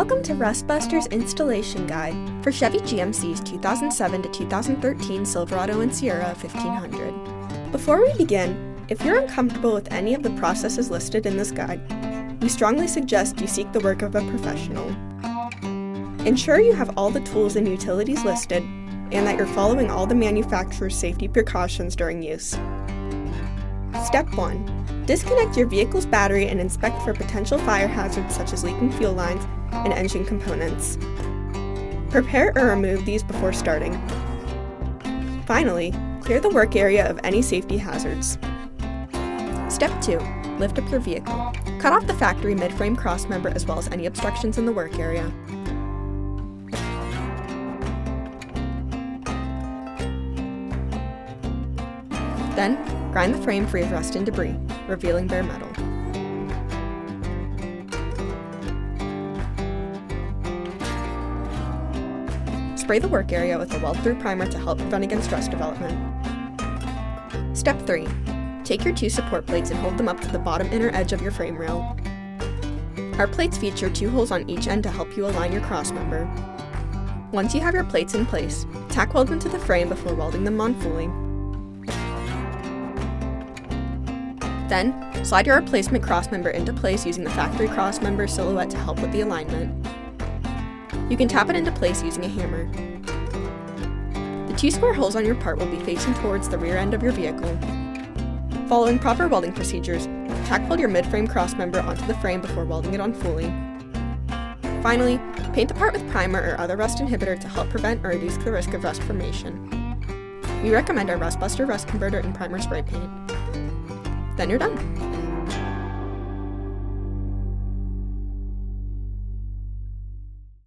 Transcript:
Welcome to Rustbuster's installation guide for Chevy GMC's 2007 to 2013 Silverado and Sierra 1500. Before we begin, if you're uncomfortable with any of the processes listed in this guide, we strongly suggest you seek the work of a professional. Ensure you have all the tools and utilities listed and that you're following all the manufacturer's safety precautions during use. Step 1. Disconnect your vehicle's battery and inspect for potential fire hazards such as leaking fuel lines and engine components. Prepare or remove these before starting. Finally, clear the work area of any safety hazards. Step 2. Lift up your vehicle. Cut off the factory mid-frame crossmember as well as any obstructions in the work area. Then, grind the frame free of rust and debris, revealing bare metal. Spray the work area with a weld-through primer to help prevent against rust development. Step 3. Take your two support plates and hold them up to the bottom inner edge of your frame rail. Our plates feature 2 holes on each end to help you align your crossmember. Once you have your plates in place, tack weld them to the frame before welding them on fully. Then, slide your replacement crossmember into place using the factory crossmember silhouette to help with the alignment. You can tap it into place using a hammer. The 2 square holes on your part will be facing towards the rear end of your vehicle. Following proper welding procedures, tack weld your mid-frame crossmember onto the frame before welding it on fully. Finally, paint the part with primer or other rust inhibitor to help prevent or reduce the risk of rust formation. We recommend our Rustbuster Rust Converter and Primer Spray Paint. Then you're done.